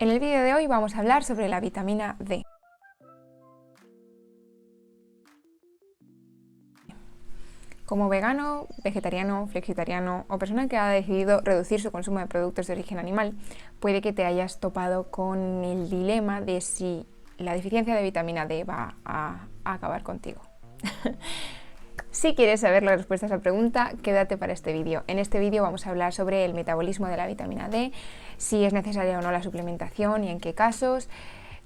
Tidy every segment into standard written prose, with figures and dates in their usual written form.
En el vídeo de hoy vamos a hablar sobre la vitamina D. Como vegano, vegetariano, flexitariano o persona que ha decidido reducir su consumo de productos de origen animal, puede que te hayas topado con el dilema de si la deficiencia de vitamina D va a acabar contigo. Si quieres saber la respuesta a esa pregunta, quédate para este vídeo. En este vídeo vamos a hablar sobre el metabolismo de la vitamina D, si es necesaria o no la suplementación y en qué casos,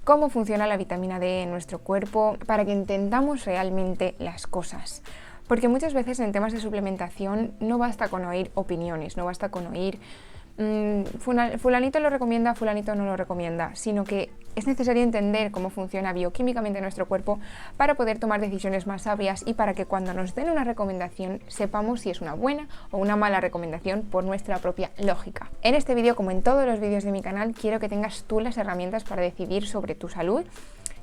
cómo funciona la vitamina D en nuestro cuerpo, para que entendamos realmente las cosas. Porque muchas veces en temas de suplementación no basta con oír opiniones, no basta con oír fulanito lo recomienda, fulanito no lo recomienda, sino que es necesario entender cómo funciona bioquímicamente nuestro cuerpo para poder tomar decisiones más sabias y para que cuando nos den una recomendación sepamos si es una buena o una mala recomendación por nuestra propia lógica. En este vídeo, como en todos los vídeos de mi canal, quiero que tengas tú las herramientas para decidir sobre tu salud,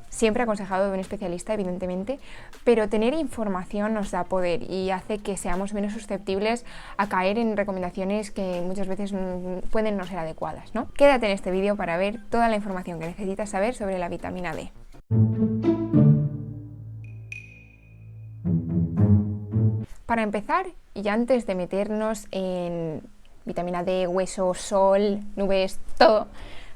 siempre aconsejado de un especialista, evidentemente, pero tener información nos da poder y hace que seamos menos susceptibles a caer en recomendaciones que muchas veces pueden no ser adecuadas, ¿no? Quédate en este vídeo para ver toda la información que necesitas saber sobre la vitamina D. Para empezar, y antes de meternos en vitamina D, hueso, sol, nubes, todo,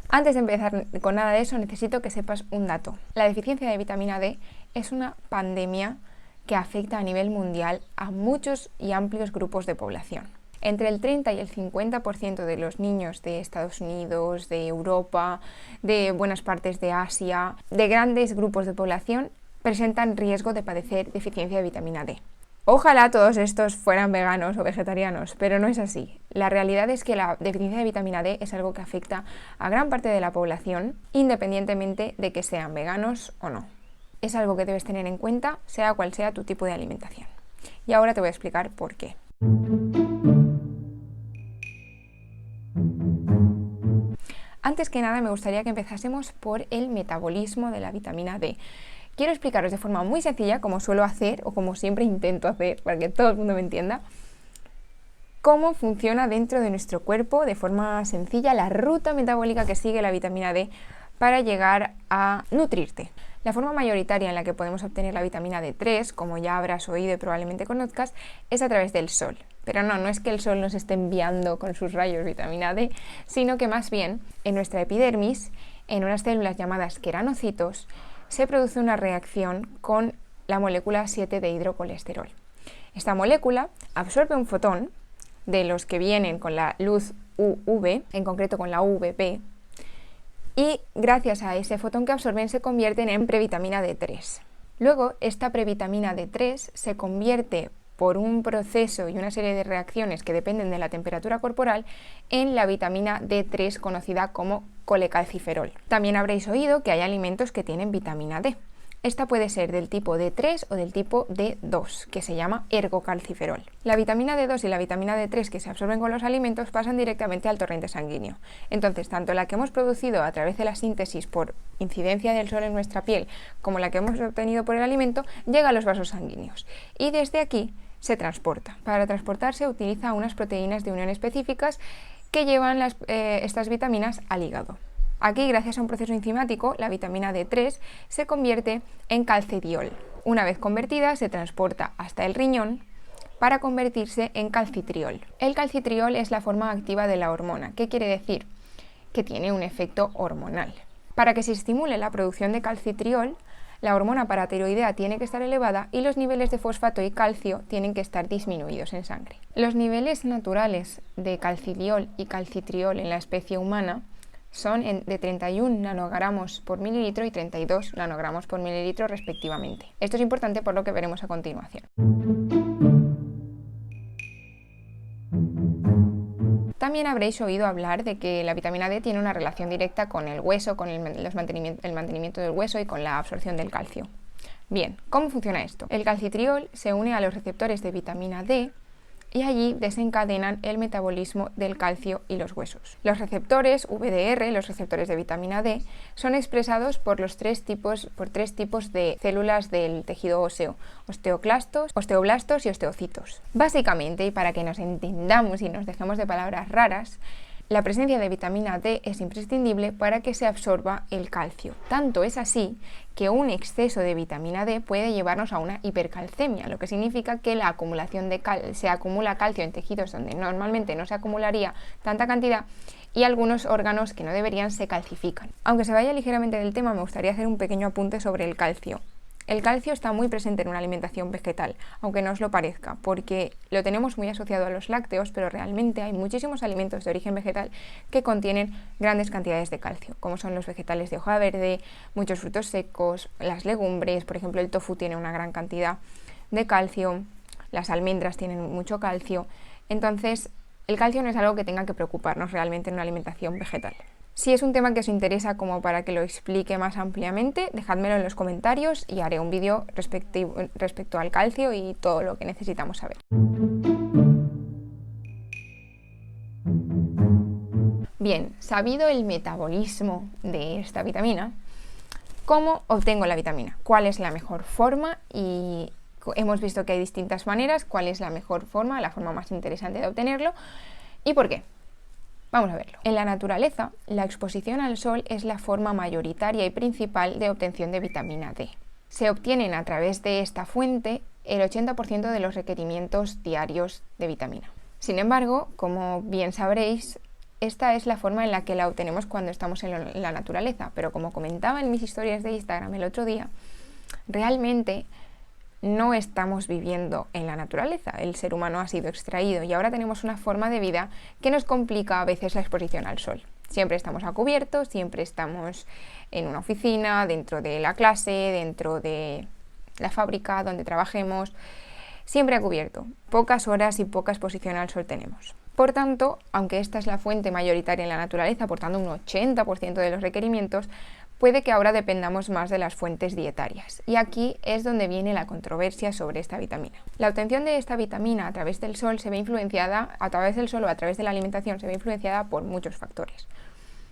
antes de empezar con nada de eso, necesito que sepas un dato. La deficiencia de vitamina D es una pandemia que afecta a nivel mundial a muchos y amplios grupos de población. Entre el 30 y el 50% de los niños de Estados Unidos, de Europa, de buenas partes de Asia, de grandes grupos de población, presentan riesgo de padecer deficiencia de vitamina D. Ojalá todos estos fueran veganos o vegetarianos, pero no es así. La realidad es que la deficiencia de vitamina D es algo que afecta a gran parte de la población, independientemente de que sean veganos o no. Es algo que debes tener en cuenta, sea cual sea tu tipo de alimentación. Y ahora te voy a explicar por qué. Antes que nada, me gustaría que empezásemos por el metabolismo de la vitamina D. Quiero explicaros de forma muy sencilla, como suelo hacer o como siempre intento hacer para que todo el mundo me entienda, cómo funciona dentro de nuestro cuerpo de forma sencilla la ruta metabólica que sigue la vitamina D para llegar a nutrirte. La forma mayoritaria en la que podemos obtener la vitamina D3, como ya habrás oído y probablemente conozcas, es a través del sol. Pero no es que el sol nos esté enviando con sus rayos vitamina D, sino que más bien en nuestra epidermis, en unas células llamadas queranocitos, se produce una reacción con la molécula 7 de hidrocolesterol. Esta molécula absorbe un fotón de los que vienen con la luz UV, en concreto con la UVB, y gracias a ese fotón que absorben se convierten en previtamina D3. Luego, esta previtamina D3 se convierte por un proceso y una serie de reacciones que dependen de la temperatura corporal en la vitamina D3 conocida como colecalciferol. También habréis oído que hay alimentos que tienen vitamina D. Esta puede ser del tipo D3 o del tipo D2, que se llama ergocalciferol. La vitamina D2 y la vitamina D3 que se absorben con los alimentos pasan directamente al torrente sanguíneo. Entonces, tanto la que hemos producido a través de la síntesis por incidencia del sol en nuestra piel, como la que hemos obtenido por el alimento, llega a los vasos sanguíneos. Y desde aquí se transporta. Para transportarse utiliza unas proteínas de unión específicas que llevan estas vitaminas al hígado. Aquí, gracias a un proceso enzimático, la vitamina D3 se convierte en calcitriol. Una vez convertida, se transporta hasta el riñón para convertirse en calcitriol. El calcitriol es la forma activa de la hormona. ¿Qué quiere decir? Que tiene un efecto hormonal. Para que se estimule la producción de calcitriol, la hormona paratiroidea tiene que estar elevada y los niveles de fosfato y calcio tienen que estar disminuidos en sangre. Los niveles naturales de calcidiol y calcitriol en la especie humana son de 31 nanogramos por mililitro y 32 nanogramos por mililitro respectivamente. Esto es importante por lo que veremos a continuación. También habréis oído hablar de que la vitamina D tiene una relación directa con el hueso, con el mantenimiento del hueso y con la absorción del calcio. Bien, ¿cómo funciona esto? El calcitriol se une a los receptores de vitamina D y allí desencadenan el metabolismo del calcio y los huesos. Los receptores VDR, los receptores de vitamina D, son expresados por tres tipos de células del tejido óseo: osteoclastos, osteoblastos y osteocitos. Básicamente, y para que nos entendamos y nos dejemos de palabras raras, La presencia de vitamina D es imprescindible para que se absorba el calcio. Tanto es así que un exceso de vitamina D puede llevarnos a una hipercalcemia, lo que significa que la acumulación de se acumula calcio en tejidos donde normalmente no se acumularía tanta cantidad y algunos órganos que no deberían se calcifican. Aunque se vaya ligeramente del tema, me gustaría hacer un pequeño apunte sobre el calcio. El calcio está muy presente en una alimentación vegetal, aunque no os lo parezca, porque lo tenemos muy asociado a los lácteos, pero realmente hay muchísimos alimentos de origen vegetal que contienen grandes cantidades de calcio, como son los vegetales de hoja verde, muchos frutos secos, las legumbres, por ejemplo el tofu tiene una gran cantidad de calcio, las almendras tienen mucho calcio, entonces el calcio no es algo que tenga que preocuparnos realmente en una alimentación vegetal. Si es un tema que os interesa como para que lo explique más ampliamente, dejádmelo en los comentarios y haré un vídeo respecto al calcio y todo lo que necesitamos saber. Bien, sabido el metabolismo de esta vitamina, ¿cómo obtengo la vitamina? ¿Cuál es la mejor forma? Y hemos visto que hay distintas maneras. ¿Cuál es la mejor forma, la forma más interesante de obtenerlo? ¿Y por qué? Vamos a verlo. En la naturaleza, la exposición al sol es la forma mayoritaria y principal de obtención de vitamina D. Se obtienen a través de esta fuente el 80% de los requerimientos diarios de vitamina. Sin embargo, como bien sabréis, esta es la forma en la que la obtenemos cuando estamos en la naturaleza, pero como comentaba en mis historias de Instagram el otro día, realmente no estamos viviendo en la naturaleza, el ser humano ha sido extraído y ahora tenemos una forma de vida que nos complica a veces la exposición al sol. Siempre estamos a cubierto, siempre estamos en una oficina, dentro de la clase, dentro de la fábrica donde trabajemos, siempre a cubierto. Pocas horas y poca exposición al sol tenemos. Por tanto, aunque esta es la fuente mayoritaria en la naturaleza, aportando un 80% de los requerimientos, puede que ahora dependamos más de las fuentes dietarias. Y aquí es donde viene la controversia sobre esta vitamina. La obtención de esta vitamina a través del sol se ve influenciada, a través del sol o a través de la alimentación, se ve influenciada por muchos factores.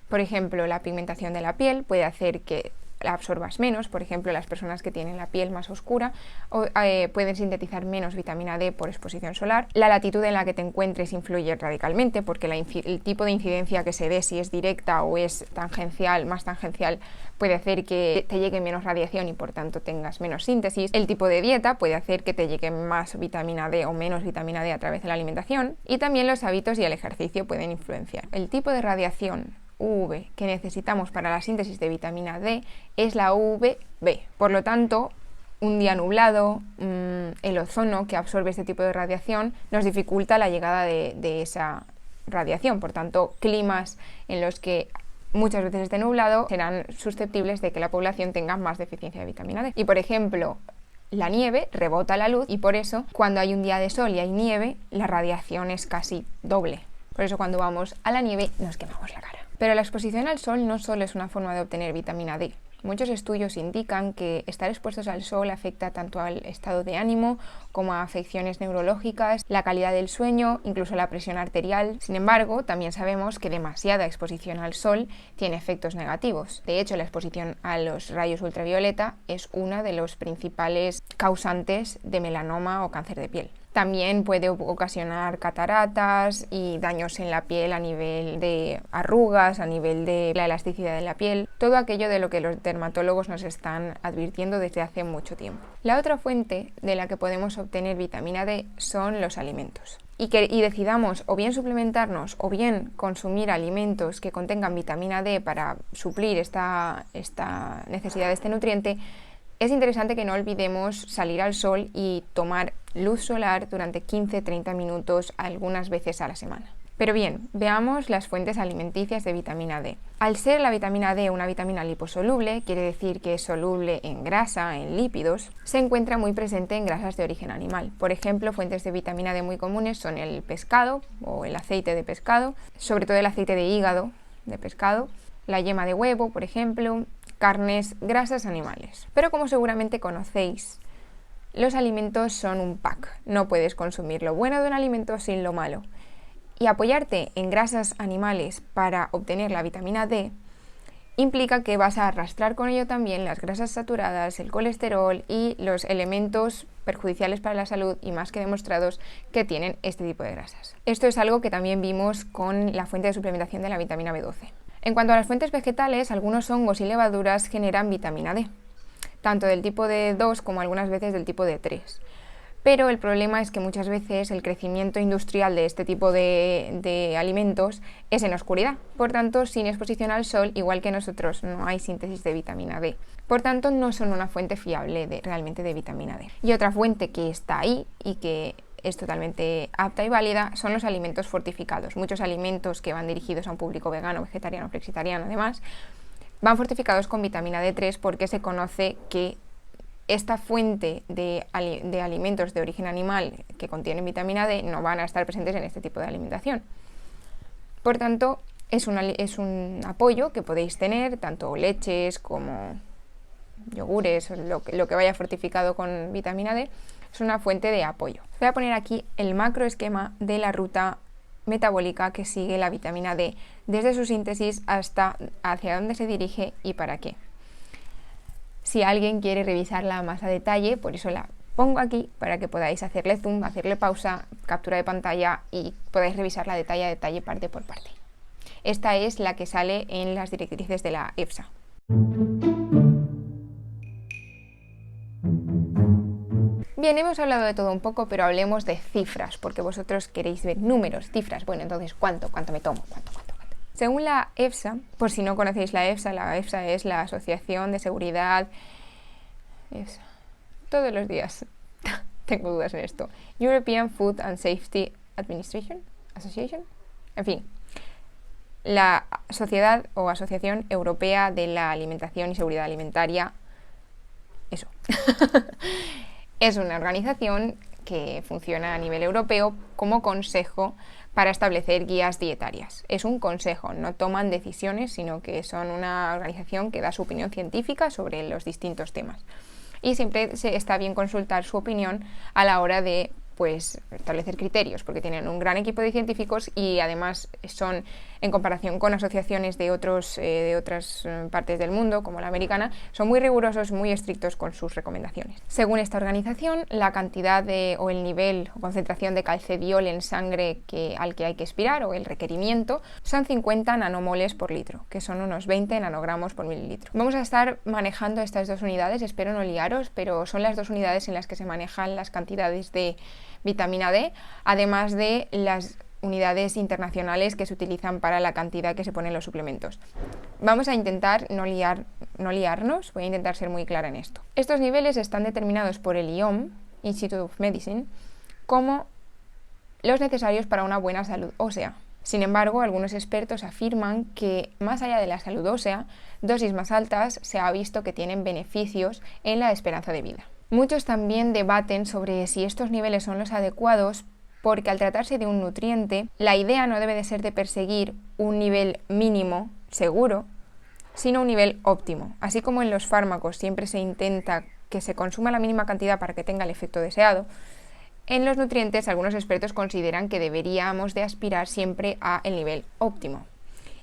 Por ejemplo, la pigmentación de la piel puede hacer que la absorbas menos, por ejemplo, las personas que tienen la piel más oscura pueden sintetizar menos vitamina D por exposición solar. La latitud en la que te encuentres influye radicalmente porque el tipo de incidencia que se dé, si es directa o es tangencial, más tangencial, puede hacer que te llegue menos radiación y por tanto tengas menos síntesis. El tipo de dieta puede hacer que te llegue más vitamina D o menos vitamina D a través de la alimentación y también los hábitos y el ejercicio pueden influenciar. El tipo de radiación UV que necesitamos para la síntesis de vitamina D es la UVB. Por lo tanto, un día nublado, el ozono que absorbe este tipo de radiación nos dificulta la llegada de esa radiación. Por tanto, climas en los que muchas veces esté nublado serán susceptibles de que la población tenga más deficiencia de vitamina D. Y por ejemplo, la nieve rebota la luz y por eso cuando hay un día de sol y hay nieve, la radiación es casi doble. Por eso cuando vamos a la nieve nos quemamos la cara. Pero la exposición al sol no solo es una forma de obtener vitamina D. Muchos estudios indican que estar expuestos al sol afecta tanto al estado de ánimo como a afecciones neurológicas, la calidad del sueño, incluso la presión arterial. Sin embargo, también sabemos que demasiada exposición al sol tiene efectos negativos. De hecho, la exposición a los rayos ultravioleta es una de los principales causantes de melanoma o cáncer de piel. También puede ocasionar cataratas y daños en la piel a nivel de arrugas, a nivel de la elasticidad de la piel, todo aquello de lo que los dermatólogos nos están advirtiendo desde hace mucho tiempo. La otra fuente de la que podemos obtener vitamina D son los alimentos. Y decidamos o bien suplementarnos o bien consumir alimentos que contengan vitamina D para suplir esta necesidad de este nutriente, es interesante que no olvidemos salir al sol y tomar luz solar durante 15-30 minutos algunas veces a la semana. Pero bien, veamos las fuentes alimenticias de vitamina D. Al ser la vitamina D una vitamina liposoluble, quiere decir que es soluble en grasa, en lípidos, se encuentra muy presente en grasas de origen animal. Por ejemplo, fuentes de vitamina D muy comunes son el pescado o el aceite de pescado, sobre todo el aceite de hígado de pescado, la yema de huevo, por ejemplo, carnes, grasas animales. Pero como seguramente conocéis, los alimentos son un pack. No puedes consumir lo bueno de un alimento sin lo malo. Y apoyarte en grasas animales para obtener la vitamina D implica que vas a arrastrar con ello también las grasas saturadas, el colesterol y los elementos perjudiciales para la salud y más que demostrados que tienen este tipo de grasas. Esto es algo que también vimos con la fuente de suplementación de la vitamina B12. En cuanto a las fuentes vegetales, algunos hongos y levaduras generan vitamina D, tanto del tipo D2 como algunas veces del tipo D3. Pero el problema es que muchas veces el crecimiento industrial de este tipo de alimentos es en la oscuridad. Por tanto, sin exposición al sol, igual que nosotros, no hay síntesis de vitamina D. Por tanto, no son una fuente fiable realmente de vitamina D. Y otra fuente que está ahí y que es totalmente apta y válida son los alimentos fortificados. Muchos alimentos que van dirigidos a un público vegano, vegetariano, flexitariano, además, van fortificados con vitamina D3 porque se conoce que esta fuente de alimentos de origen animal que contienen vitamina D no van a estar presentes en este tipo de alimentación. Por tanto, es un apoyo que podéis tener, tanto leches como yogures, lo que vaya fortificado con vitamina D, es una fuente de apoyo. Voy a poner aquí el macroesquema de la ruta metabólica que sigue la vitamina D, desde su síntesis hasta hacia dónde se dirige y para qué. Si alguien quiere revisarla más a detalle, por eso la pongo aquí para que podáis hacerle zoom, hacerle pausa, captura de pantalla y podáis revisarla detalle a detalle, parte por parte. Esta es la que sale en las directrices de la EFSA. Bien, hemos hablado de todo un poco, pero hablemos de cifras, porque vosotros queréis ver números, cifras. Bueno, entonces, ¿cuánto me tomo? ¿Cuánto? Según la EFSA, por si no conocéis la EFSA es la Asociación de Seguridad... EFSA. Todos los días tengo dudas en esto. European Food and Safety Association. En fin, la Sociedad o Asociación Europea de la Alimentación y Seguridad Alimentaria. Eso. Es una organización que funciona a nivel europeo como consejo para establecer guías dietarias. Es un consejo, no toman decisiones, sino que son una organización que da su opinión científica sobre los distintos temas. Y siempre está bien consultar su opinión a la hora de establecer criterios, porque tienen un gran equipo de científicos y además son, en comparación con asociaciones de otras partes del mundo, como la americana, son muy rigurosos, muy estrictos con sus recomendaciones. Según esta organización, la cantidad o el nivel o concentración de calcediol en sangre al que hay que aspirar, o el requerimiento, son 50 nanomoles por litro, que son unos 20 nanogramos por mililitro. Vamos a estar manejando estas dos unidades, espero no liaros, pero son las dos unidades en las que se manejan las cantidades de vitamina D, además de las unidades internacionales que se utilizan para la cantidad que se pone en los suplementos. Vamos a intentar no liarnos, voy a intentar ser muy clara en esto. Estos niveles están determinados por el IOM, Institute of Medicine, como los necesarios para una buena salud ósea. Sin embargo, algunos expertos afirman que, más allá de la salud ósea, dosis más altas se ha visto que tienen beneficios en la esperanza de vida. Muchos también debaten sobre si estos niveles son los adecuados, porque al tratarse de un nutriente, la idea no debe de ser de perseguir un nivel mínimo seguro, sino un nivel óptimo. Así como en los fármacos siempre se intenta que se consuma la mínima cantidad para que tenga el efecto deseado, en los nutrientes algunos expertos consideran que deberíamos de aspirar siempre a el nivel óptimo.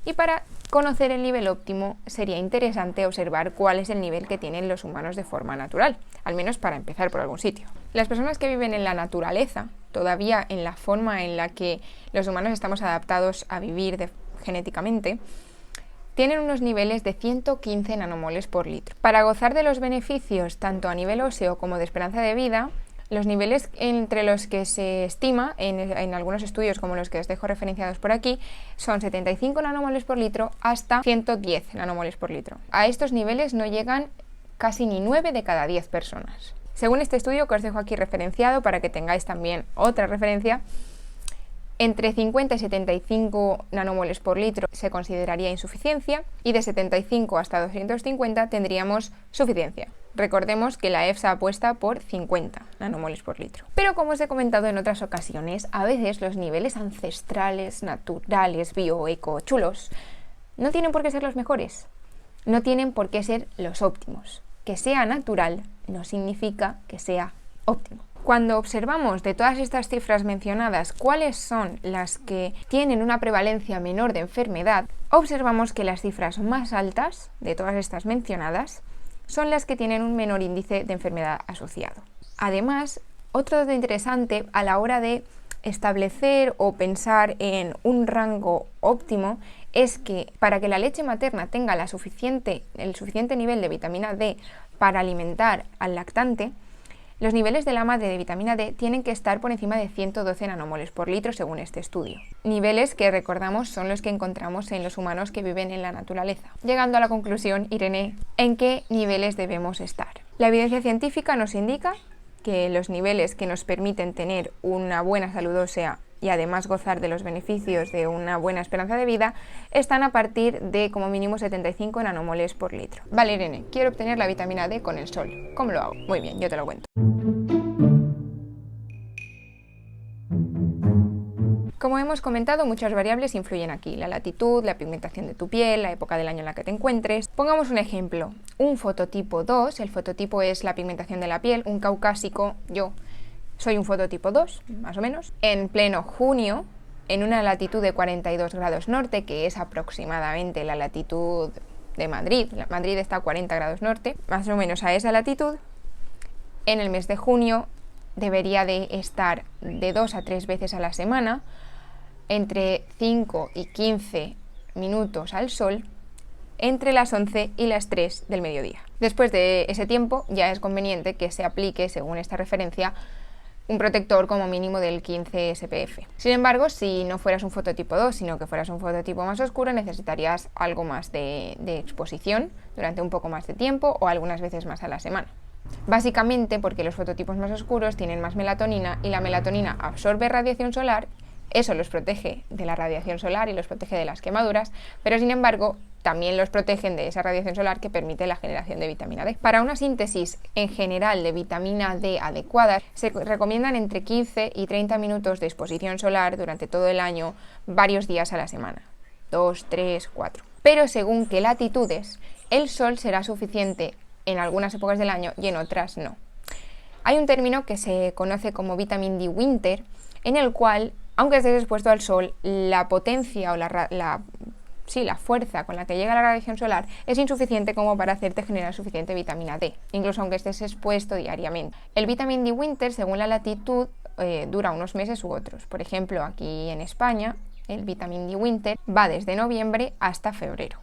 Y para conocer el nivel óptimo sería interesante observar cuál es el nivel que tienen los humanos de forma natural, al menos para empezar por algún sitio. Las personas que viven en la naturaleza, todavía en la forma en la que los humanos estamos adaptados a vivir genéticamente, tienen unos niveles de 115 nanomoles por litro. Para gozar de los beneficios tanto a nivel óseo como de esperanza de vida, los niveles entre los que se estima, en algunos estudios como los que os dejo referenciados por aquí, son 75 nanomoles por litro hasta 110 nanomoles por litro. A estos niveles no llegan casi ni 9 de cada 10 personas. Según este estudio que os dejo aquí referenciado para que tengáis también otra referencia, entre 50 y 75 nanomoles por litro se consideraría insuficiencia y de 75 hasta 250 tendríamos suficiencia. Recordemos que la EFSA apuesta por 50 nanomoles por litro. Pero como os he comentado en otras ocasiones, a veces los niveles ancestrales, naturales, bio, eco, chulos, no tienen por qué ser los mejores. No tienen por qué ser los óptimos. Que sea natural no significa que sea óptimo. Cuando observamos de todas estas cifras mencionadas cuáles son las que tienen una prevalencia menor de enfermedad, observamos que las cifras más altas de todas estas mencionadas son las que tienen un menor índice de enfermedad asociado. Además, otro dato interesante a la hora de establecer o pensar en un rango óptimo es que para que la leche materna tenga el suficiente nivel de vitamina D para alimentar al lactante, los niveles de la madre de vitamina D tienen que estar por encima de 112 nanomoles por litro según este estudio. Niveles que recordamos son los que encontramos en los humanos que viven en la naturaleza. Llegando a la conclusión, Irene, ¿en qué niveles debemos estar? La evidencia científica nos indica que los niveles que nos permiten tener una buena salud ósea y además gozar de los beneficios de una buena esperanza de vida están a partir de como mínimo 75 nanomoles por litro. Vale, Irene, quiero obtener la vitamina D con el sol. ¿Cómo lo hago? Muy bien, yo te lo cuento. Como hemos comentado, muchas variables influyen aquí: la latitud, la pigmentación de tu piel, la época del año en la que te encuentres. Pongamos un ejemplo, un fototipo 2, el fototipo es la pigmentación de la piel, un caucásico, yo soy un fototipo 2, más o menos, en pleno junio, en una latitud de 42 grados norte, que es aproximadamente la latitud de Madrid. Madrid está a 40 grados norte, más o menos a esa latitud. En el mes de junio debería de estar de 2 a 3 veces a la semana, entre 5 y 15 minutos al sol, entre las 11 y las 3 del mediodía. Después de ese tiempo ya es conveniente que se aplique, según esta referencia, un protector como mínimo del 15 SPF. Sin embargo, si no fueras un fototipo 2, sino que fueras un fototipo más oscuro, necesitarías algo más de exposición durante un poco más de tiempo o algunas veces más a la semana. Básicamente porque los fototipos más oscuros tienen más melatonina y la melatonina absorbe radiación solar. Eso los protege de la radiación solar y los protege de las quemaduras, pero sin embargo también los protegen de esa radiación solar que permite la generación de vitamina D. Para una síntesis en general de vitamina D adecuada, se recomiendan entre 15 y 30 minutos de exposición solar durante todo el año, varios días a la semana, 2, 3, 4. Pero según qué latitudes, el sol será suficiente en algunas épocas del año y en otras no. Hay un término que se conoce como vitamin D winter, en el cual, aunque estés expuesto al sol, la potencia o la fuerza con la que llega la radiación solar es insuficiente como para hacerte generar suficiente vitamina D, incluso aunque estés expuesto diariamente. El vitamin D winter, según la latitud, dura unos meses u otros. Por ejemplo, aquí en España, el vitamin D winter va desde noviembre hasta febrero.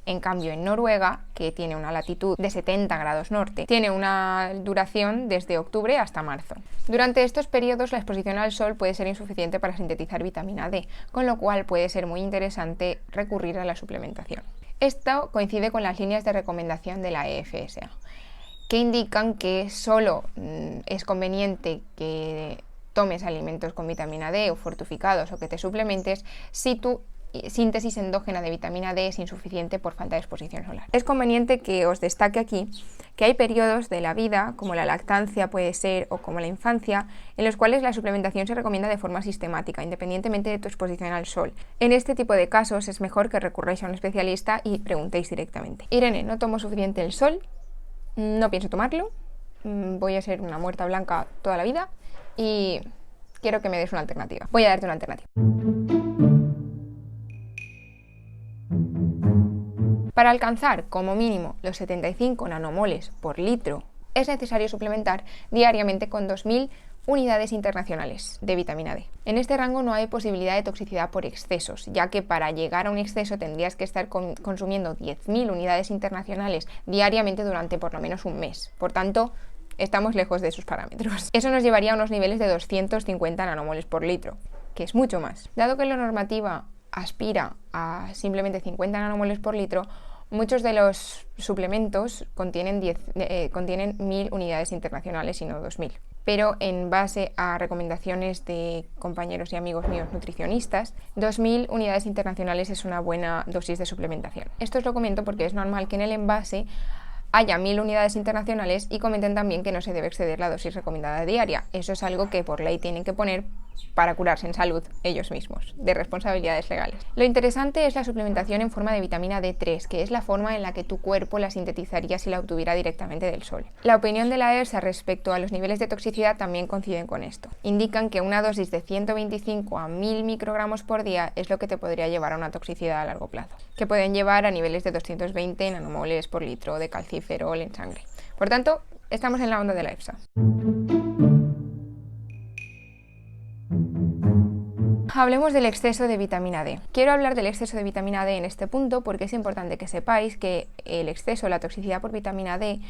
En cambio, en Noruega, que tiene una latitud de 70 grados norte, tiene una duración desde octubre hasta marzo. Durante estos periodos, la exposición al sol puede ser insuficiente para sintetizar vitamina D, con lo cual puede ser muy interesante recurrir a la suplementación. Esto coincide con las líneas de recomendación de la EFSA, que indican que solo es conveniente que tomes alimentos con vitamina D o fortificados o que te suplementes si tu síntesis endógena de vitamina D es insuficiente por falta de exposición solar. Es conveniente que os destaque aquí que hay periodos de la vida, como la lactancia puede ser o como la infancia, en los cuales la suplementación se recomienda de forma sistemática, independientemente de tu exposición al sol. En este tipo de casos es mejor que recurráis a un especialista y preguntéis directamente. Irene, no tomo suficiente el sol, no pienso tomarlo, voy a ser una muerta blanca toda la vida y quiero que me des una alternativa. Voy a darte una alternativa. Para alcanzar como mínimo los 75 nanomoles por litro, es necesario suplementar diariamente con 2000 unidades internacionales de vitamina D. En este rango no hay posibilidad de toxicidad por excesos, ya que para llegar a un exceso tendrías que estar consumiendo 10.000 unidades internacionales diariamente durante por lo menos un mes. Por tanto, estamos lejos de esos parámetros. Eso nos llevaría a unos niveles de 250 nanomoles por litro, que es mucho más. Dado que la normativa aspira a simplemente 50 nanomoles por litro, muchos de los suplementos contienen 1.000 unidades internacionales y no 2.000. Pero en base a recomendaciones de compañeros y amigos míos nutricionistas, 2.000 unidades internacionales es una buena dosis de suplementación. Esto os lo comento porque es normal que en el envase haya 1.000 unidades internacionales y comenten también que no se debe exceder la dosis recomendada diaria. Eso es algo que por ley tienen que poner para curarse en salud ellos mismos, de responsabilidades legales. Lo interesante es la suplementación en forma de vitamina D3, que es la forma en la que tu cuerpo la sintetizaría si la obtuviera directamente del sol. La opinión de la EFSA respecto a los niveles de toxicidad también coinciden con esto. Indican que una dosis de 125 a 1000 microgramos por día es lo que te podría llevar a una toxicidad a largo plazo, que pueden llevar a niveles de 220 nanomoles por litro de calciferol en sangre. Por tanto, estamos en la onda de la EFSA. Hablemos del exceso de vitamina D. Quiero hablar del exceso de vitamina D en este punto porque es importante que sepáis que el exceso, la toxicidad por vitamina D,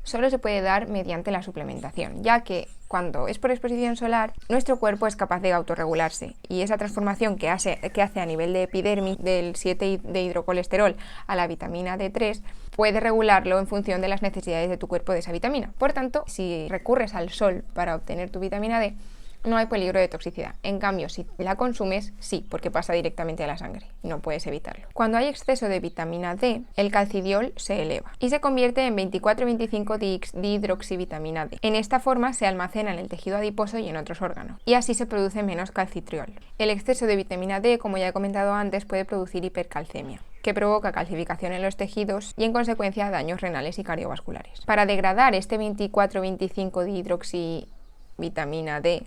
solo se puede dar mediante la suplementación, ya que cuando es por exposición solar, nuestro cuerpo es capaz de autorregularse y esa transformación que hace a nivel de epidermis del 7 de hidrocolesterol a la vitamina D3 puede regularlo en función de las necesidades de tu cuerpo de esa vitamina. Por tanto, si recurres al sol para obtener tu vitamina D, no hay peligro de toxicidad. En cambio, si la consumes, sí, porque pasa directamente a la sangre y no puedes evitarlo. Cuando hay exceso de vitamina D, el calcidiol se eleva y se convierte en 24-25 dihidroxivitamina D. En esta forma se almacena en el tejido adiposo y en otros órganos, y así se produce menos calcitriol. El exceso de vitamina D, como ya he comentado antes, puede producir hipercalcemia, que provoca calcificación en los tejidos y en consecuencia daños renales y cardiovasculares. Para degradar este 24-25 dihidroxivitamina D,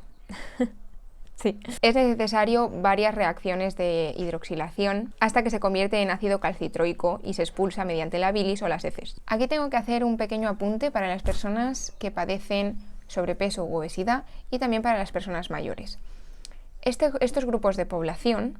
sí, es necesario varias reacciones de hidroxilación hasta que se convierte en ácido calcitroico y se expulsa mediante la bilis o las heces. Aquí tengo que hacer un pequeño apunte para las personas que padecen sobrepeso u obesidad y también para las personas mayores. Estos grupos de población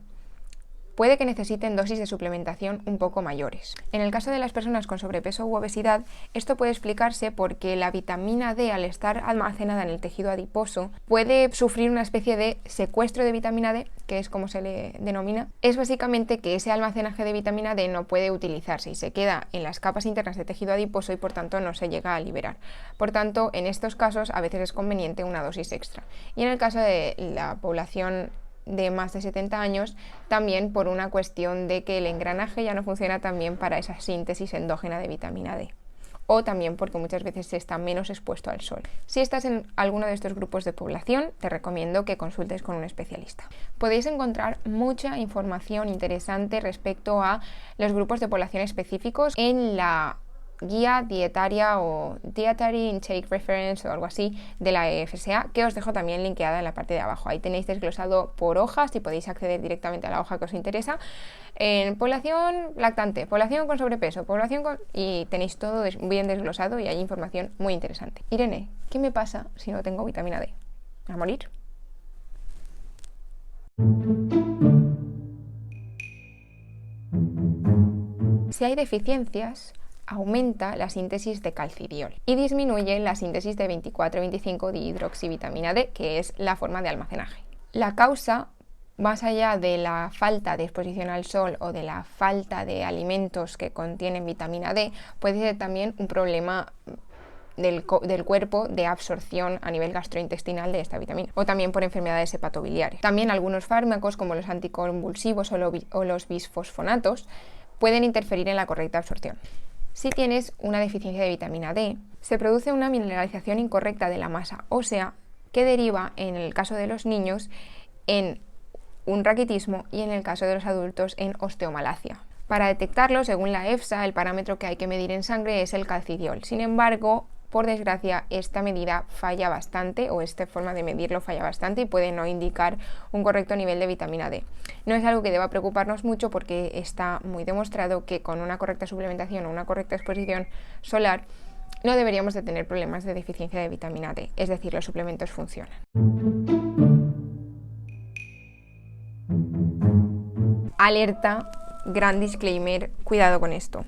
puede que necesiten dosis de suplementación un poco mayores. En el caso de las personas con sobrepeso u obesidad, esto puede explicarse porque la vitamina D, al estar almacenada en el tejido adiposo, puede sufrir una especie de secuestro de vitamina D, que es como se le denomina. Es básicamente que ese almacenaje de vitamina D no puede utilizarse y se queda en las capas internas del tejido adiposo y por tanto no se llega a liberar. Por tanto, en estos casos a veces es conveniente una dosis extra. Y en el caso de la población de más de 70 años, también por una cuestión de que el engranaje ya no funciona tan bien para esa síntesis endógena de vitamina D, o también porque muchas veces se está menos expuesto al sol. Si estás en alguno de estos grupos de población, te recomiendo que consultes con un especialista. Podéis encontrar mucha información interesante respecto a los grupos de población específicos en la guía dietaria o Dietary Intake Reference o algo así de la EFSA, que os dejo también linkeada en la parte de abajo. Ahí tenéis desglosado por hojas y podéis acceder directamente a la hoja que os interesa. En población lactante, población con sobrepeso, y tenéis todo bien desglosado y hay información muy interesante. Irene, ¿qué me pasa si no tengo vitamina D? ¿A morir? Si hay deficiencias, aumenta la síntesis de calcidiol y disminuye la síntesis de 24-25 dihidroxivitamina D, que es la forma de almacenaje. La causa, más allá de la falta de exposición al sol o de la falta de alimentos que contienen vitamina D, puede ser también un problema del cuerpo de absorción a nivel gastrointestinal de esta vitamina, o también por enfermedades hepatobiliares. También algunos fármacos como los anticonvulsivos o los bisfosfonatos pueden interferir en la correcta absorción. Si tienes una deficiencia de vitamina D, se produce una mineralización incorrecta de la masa ósea que deriva, en el caso de los niños, en un raquitismo y en el caso de los adultos en osteomalacia. Para detectarlo, según la EFSA, el parámetro que hay que medir en sangre es el calcidiol. Sin embargo, por desgracia, esta medida falla bastante, o esta forma de medirlo falla bastante y puede no indicar un correcto nivel de vitamina D. No es algo que deba preocuparnos mucho porque está muy demostrado que con una correcta suplementación o una correcta exposición solar no deberíamos de tener problemas de deficiencia de vitamina D, es decir, los suplementos funcionan. Alerta, gran disclaimer, cuidado con esto.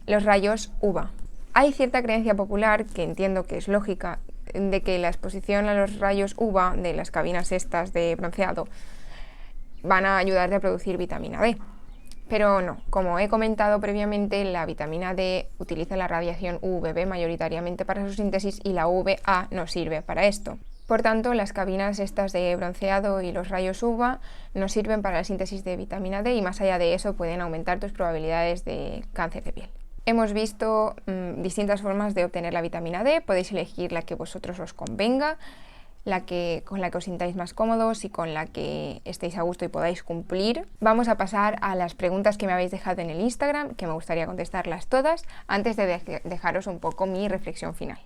Los rayos UVA. Hay cierta creencia popular, que entiendo que es lógica, de que la exposición a los rayos UVA de las cabinas estas de bronceado van a ayudarte a producir vitamina D. Pero no, como he comentado previamente, la vitamina D utiliza la radiación UVB mayoritariamente para su síntesis y la UVA no sirve para esto. Por tanto, las cabinas estas de bronceado y los rayos UVA no sirven para la síntesis de vitamina D y más allá de eso pueden aumentar tus probabilidades de cáncer de piel. Hemos visto distintas formas de obtener la vitamina D, podéis elegir la que vosotros os convenga. con la que os sintáis más cómodos y con la que estéis a gusto y podáis cumplir. Vamos a pasar a las preguntas que me habéis dejado en el Instagram, que me gustaría contestarlas todas, antes de dejaros un poco mi reflexión final.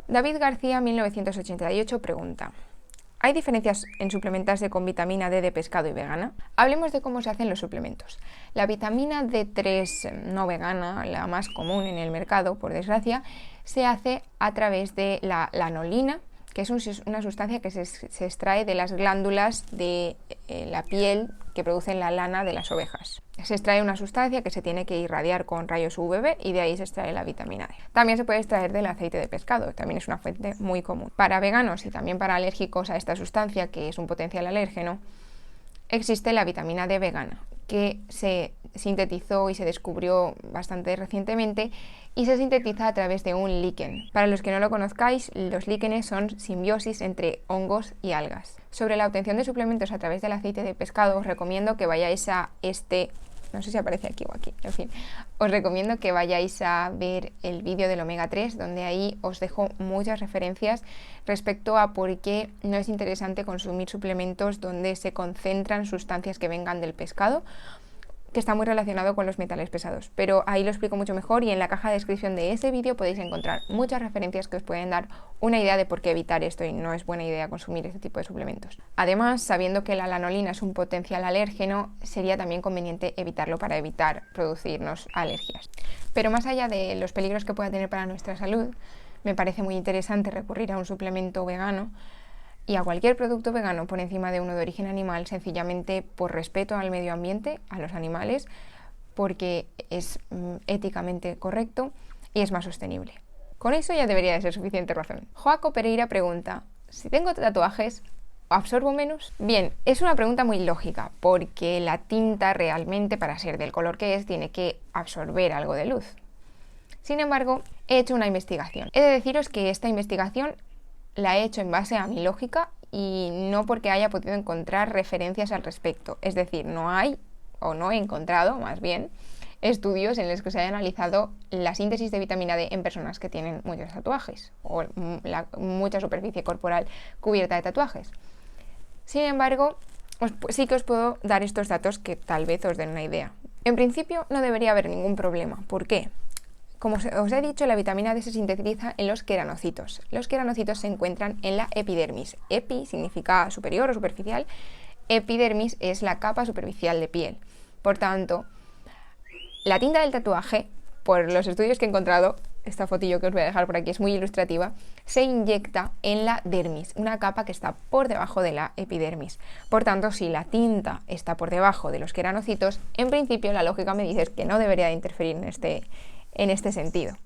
David García 1988 pregunta: ¿hay diferencias en suplementarse con vitamina D de pescado y vegana? Hablemos de cómo se hacen los suplementos. La vitamina D3 no vegana, la más común en el mercado, por desgracia, se hace a través de la lanolina, que es una sustancia que se extrae de las glándulas de la piel que producen la lana de las ovejas. Se extrae una sustancia que se tiene que irradiar con rayos UVB y de ahí se extrae la vitamina D. También se puede extraer del aceite de pescado, también es una fuente muy común. Para veganos y también para alérgicos a esta sustancia, que es un potencial alérgeno, existe la vitamina D vegana, que se sintetizó y se descubrió bastante recientemente y se sintetiza a través de un líquen. Para los que no lo conozcáis, los líquenes son simbiosis entre hongos y algas. Sobre la obtención de suplementos a través del aceite de pescado, os recomiendo que vayáis a no sé si aparece aquí o aquí, en fin, os recomiendo que vayáis a ver el vídeo del omega 3, donde ahí os dejo muchas referencias respecto a por qué no es interesante consumir suplementos donde se concentran sustancias que vengan del pescado, que está muy relacionado con los metales pesados, pero ahí lo explico mucho mejor y en la caja de descripción de ese vídeo podéis encontrar muchas referencias que os pueden dar una idea de por qué evitar esto y no es buena idea consumir este tipo de suplementos. Además, sabiendo que la lanolina es un potencial alérgeno, sería también conveniente evitarlo para evitar producirnos alergias. Pero más allá de los peligros que pueda tener para nuestra salud, me parece muy interesante recurrir a un suplemento vegano y a cualquier producto vegano por encima de uno de origen animal, sencillamente por respeto al medio ambiente, a los animales, porque es éticamente correcto y es más sostenible. Con eso ya debería de ser suficiente razón. Joaco Pereira pregunta: ¿si tengo tatuajes, absorbo menos? Bien, es una pregunta muy lógica, porque la tinta realmente, para ser del color que es, tiene que absorber algo de luz. Sin embargo, he hecho una investigación. He de deciros que esta investigación la he hecho en base a mi lógica y no porque haya podido encontrar referencias al respecto. Es decir, no he encontrado, más bien, estudios en los que se haya analizado la síntesis de vitamina D en personas que tienen muchos tatuajes o mucha superficie corporal cubierta de tatuajes. Sin embargo, sí que os puedo dar estos datos que tal vez os den una idea. En principio, no debería haber ningún problema. ¿Por qué? Como os he dicho, la vitamina D se sintetiza en los queranocitos. Los queranocitos se encuentran en la epidermis. Epi significa superior o superficial. Epidermis es la capa superficial de piel. Por tanto, la tinta del tatuaje, por los estudios que he encontrado, esta fotillo que os voy a dejar por aquí es muy ilustrativa, se inyecta en la dermis, una capa que está por debajo de la epidermis. Por tanto, si la tinta está por debajo de los queranocitos, en principio la lógica me dice que no debería de interferir en este sentido.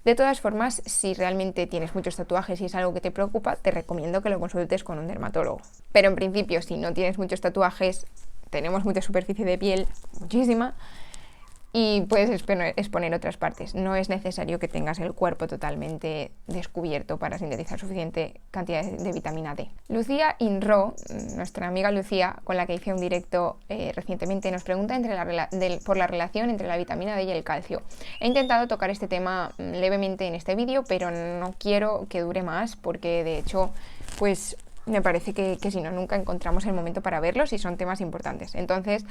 De todas formas, si realmente tienes muchos tatuajes y es algo que te preocupa, te recomiendo que lo consultes con un dermatólogo. Pero en principio, si no tienes muchos tatuajes, tenemos mucha superficie de piel, muchísima, y puedes exponer otras partes. No es necesario que tengas el cuerpo totalmente descubierto para sintetizar suficiente cantidad de vitamina D. Lucía Inro, nuestra amiga Lucía, con la que hice un directo recientemente, nos pregunta por la relación entre la vitamina D y el calcio. He intentado tocar este tema levemente en este vídeo, pero no quiero que dure más porque de hecho, pues me parece que si no, nunca encontramos el momento para verlos y son temas importantes. Entonces,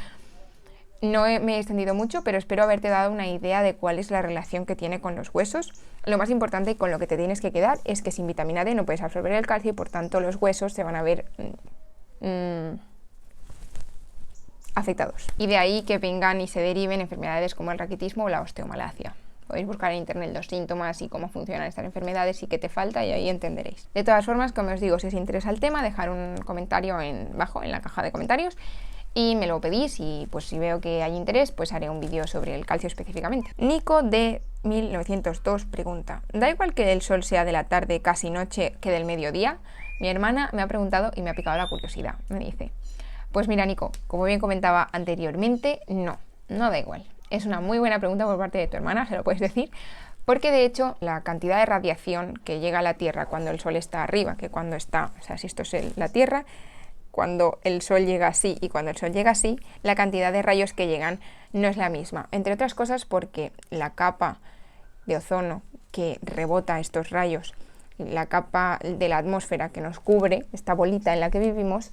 no me he extendido mucho, pero espero haberte dado una idea de cuál es la relación que tiene con los huesos. Lo más importante y con lo que te tienes que quedar es que sin vitamina D no puedes absorber el calcio y por tanto los huesos se van a ver afectados. Y de ahí que vengan y se deriven enfermedades como el raquitismo o la osteomalacia. Podéis buscar en internet los síntomas y cómo funcionan estas enfermedades y qué te falta y ahí entenderéis. De todas formas, como os digo, si os interesa el tema, dejar un comentario abajo en la caja de comentarios y me lo pedís y pues si veo que hay interés, pues haré un vídeo sobre el calcio específicamente. Nico de 1902 pregunta: ¿da igual que el sol sea de la tarde casi noche que del mediodía? Mi hermana me ha preguntado y me ha picado la curiosidad. Me dice: pues mira, Nico, como bien comentaba anteriormente, no da igual. Es una muy buena pregunta por parte de tu hermana, se lo puedes decir, porque de hecho la cantidad de radiación que llega a la Tierra cuando el sol está arriba, que cuando está, o sea, si esto es la Tierra, cuando el sol llega así y cuando el sol llega así, la cantidad de rayos que llegan no es la misma. Entre otras cosas porque la capa de ozono que rebota estos rayos, la capa de la atmósfera que nos cubre, esta bolita en la que vivimos,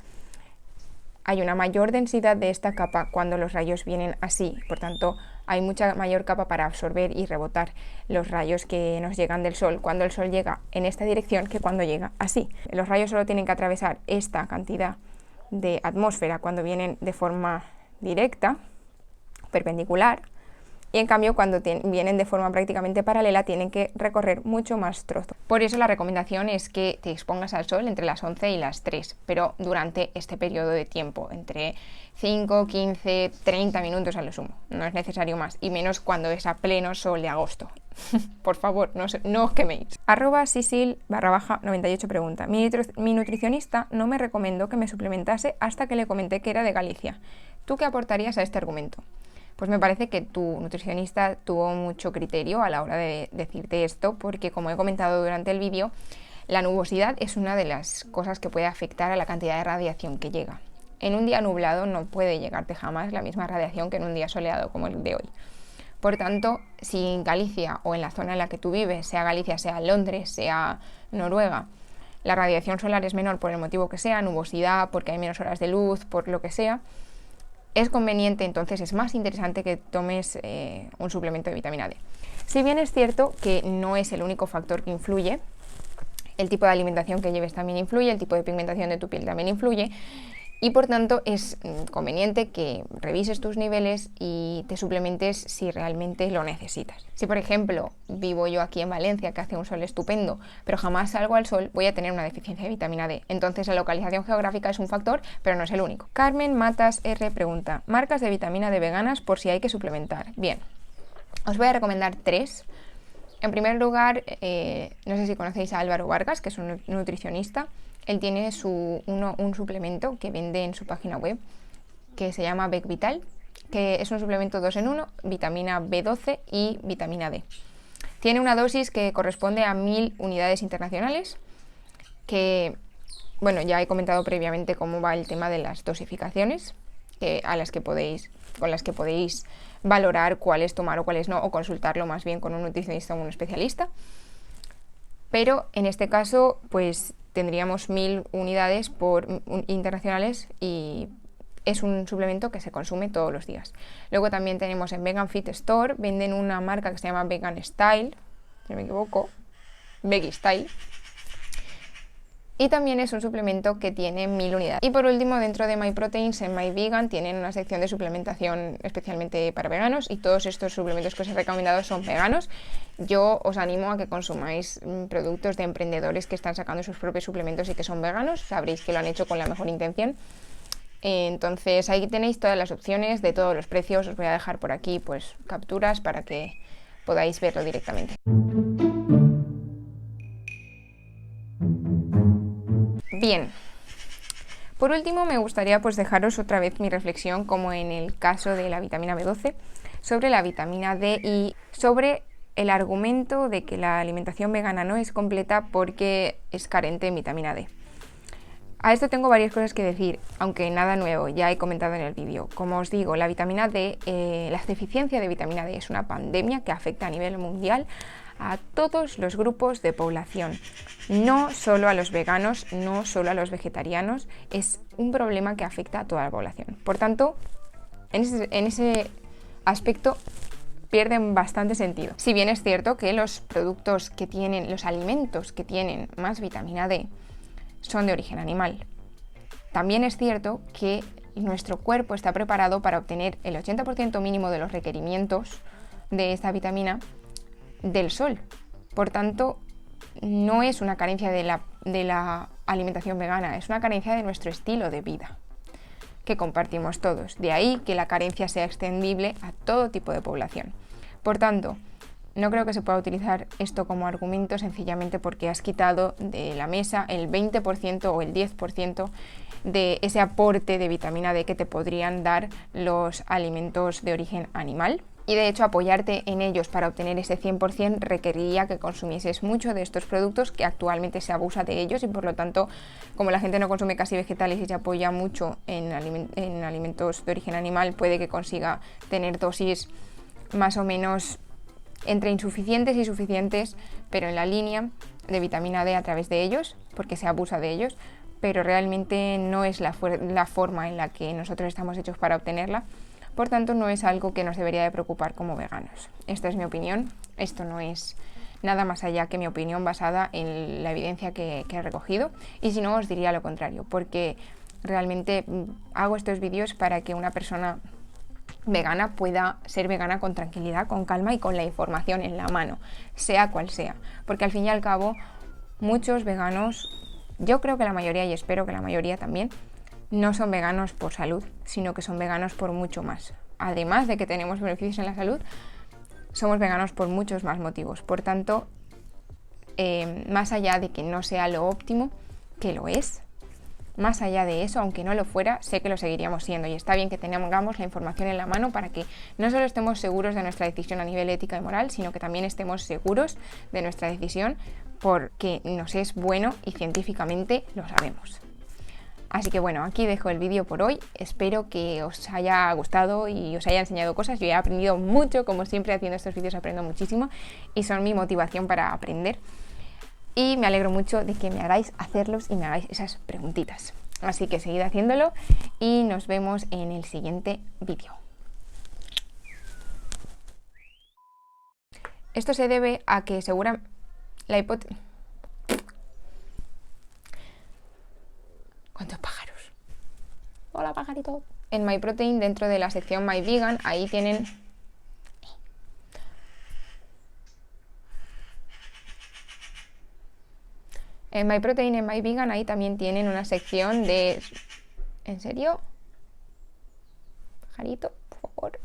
hay una mayor densidad de esta capa cuando los rayos vienen así. Por tanto, hay mucha mayor capa para absorber y rebotar los rayos que nos llegan del Sol cuando el Sol llega en esta dirección que cuando llega así. Los rayos solo tienen que atravesar esta cantidad de atmósfera cuando vienen de forma directa, perpendicular, y en cambio cuando vienen de forma prácticamente paralela tienen que recorrer mucho más trozo. Por eso la recomendación es que te expongas al sol entre las 11 y las 3, pero durante este periodo de tiempo, entre 5, 15, 30 minutos a lo sumo. No es necesario más, y menos cuando es a pleno sol de agosto. Por favor, no os queméis. @sisil_98 pregunta: mi nutricionista no me recomendó que me suplementase hasta que le comenté que era de Galicia. ¿Tú qué aportarías a este argumento? Pues me parece que tu nutricionista tuvo mucho criterio a la hora de decirte esto, porque como he comentado durante el vídeo, la nubosidad es una de las cosas que puede afectar a la cantidad de radiación que llega. En un día nublado no puede llegarte jamás la misma radiación que en un día soleado como el de hoy. Por tanto, si en Galicia o en la zona en la que tú vives, sea Galicia, sea Londres, sea Noruega, la radiación solar es menor por el motivo que sea, nubosidad, porque hay menos horas de luz, por lo que sea, es conveniente, entonces es más interesante que tomes un suplemento de vitamina D. Si bien es cierto que no es el único factor que influye, el tipo de alimentación que lleves también influye, el tipo de pigmentación de tu piel también influye, y por tanto es conveniente que revises tus niveles y te suplementes si realmente lo necesitas. Si por ejemplo vivo yo aquí en Valencia, que hace un sol estupendo, pero jamás salgo al sol, voy a tener una deficiencia de vitamina D. Entonces la localización geográfica es un factor, pero no es el único. Carmen Matas R pregunta: marcas de vitamina D veganas por si hay que suplementar. Bien, os voy a recomendar 3. En primer lugar, no sé si conocéis a Álvaro Vargas, que es un nutricionista. Él tiene un suplemento que vende en su página web que se llama Bec Vital, que es un suplemento 2 en 1, vitamina B12 y vitamina D. Tiene una dosis que corresponde a 1000 unidades internacionales, que, bueno, ya he comentado previamente cómo va el tema de las dosificaciones, con las que podéis valorar cuáles tomar o cuáles no, o consultarlo más bien con un nutricionista o un especialista. Pero en este caso, pues tendríamos 1000 unidades internacionales y es un suplemento que se consume todos los días. Luego también tenemos en Vegan Fit Store, venden una marca que se llama Vegan Style, si no me equivoco, Veggie Style. Y también es un suplemento que tiene 1000 unidades. Y por último, dentro de MyProteins, en MyVegan, tienen una sección de suplementación especialmente para veganos, y todos estos suplementos que os he recomendado son veganos. Yo os animo a que consumáis productos de emprendedores que están sacando sus propios suplementos y que son veganos. Sabréis que lo han hecho con la mejor intención. Entonces ahí tenéis todas las opciones de todos los precios. Os voy a dejar por aquí pues capturas para que podáis verlo directamente. Bien, por último me gustaría pues dejaros otra vez mi reflexión, como en el caso de la vitamina B12, sobre la vitamina D y sobre el argumento de que la alimentación vegana no es completa porque es carente en vitamina D. A esto tengo varias cosas que decir, aunque nada nuevo, ya he comentado en el vídeo. Como os digo, la vitamina D, la deficiencia de vitamina D es una pandemia que afecta a nivel mundial a todos los grupos de población, no solo a los veganos, no solo a los vegetarianos, es un problema que afecta a toda la población. Por tanto, en ese aspecto pierden bastante sentido. Si bien es cierto que los alimentos que tienen más vitamina D son de origen animal, también es cierto que nuestro cuerpo está preparado para obtener el 80% mínimo de los requerimientos de esta vitamina del sol. Por tanto, no es una carencia de la alimentación vegana, es una carencia de nuestro estilo de vida que compartimos todos. De ahí que la carencia sea extendible a todo tipo de población. Por tanto, no creo que se pueda utilizar esto como argumento sencillamente porque has quitado de la mesa el 20% o el 10% de ese aporte de vitamina D que te podrían dar los alimentos de origen animal. Y de hecho apoyarte en ellos para obtener ese 100% requeriría que consumieses mucho de estos productos, que actualmente se abusa de ellos, y por lo tanto, como la gente no consume casi vegetales y se apoya mucho en alimentos de origen animal, puede que consiga tener dosis más o menos entre insuficientes y suficientes, pero en la línea de vitamina D a través de ellos, porque se abusa de ellos, pero realmente no es la forma en la que nosotros estamos hechos para obtenerla. Por tanto, no es algo que nos debería de preocupar como veganos. Esta es mi opinión. Esto no es nada más allá que mi opinión basada en la evidencia que he recogido. Y si no, os diría lo contrario, porque realmente hago estos vídeos para que una persona vegana pueda ser vegana con tranquilidad, con calma y con la información en la mano, sea cual sea. Porque al fin y al cabo, muchos veganos, yo creo que la mayoría, y espero que la mayoría también, no son veganos por salud, sino que son veganos por mucho más. Además de que tenemos beneficios en la salud, somos veganos por muchos más motivos. Por tanto, más allá de que no sea lo óptimo, que lo es, más allá de eso, aunque no lo fuera, sé que lo seguiríamos siendo, y está bien que tengamos la información en la mano para que no solo estemos seguros de nuestra decisión a nivel ética y moral, sino que también estemos seguros de nuestra decisión porque nos es bueno y científicamente lo sabemos. Así que bueno, aquí dejo el vídeo por hoy. Espero que os haya gustado y os haya enseñado cosas. Yo he aprendido mucho, como siempre haciendo estos vídeos aprendo muchísimo y son mi motivación para aprender. Y me alegro mucho de que me hagáis hacerlos y me hagáis esas preguntitas. Así que seguid haciéndolo y nos vemos en el siguiente vídeo. Esto se debe a que seguramente la hipótesis... ¿Cuántos pájaros? Hola, pajarito. En MyProtein, dentro de la sección MyVegan, ahí tienen... En MyProtein, en MyVegan, ahí también tienen una sección de... ¿En serio? Pajarito, por favor.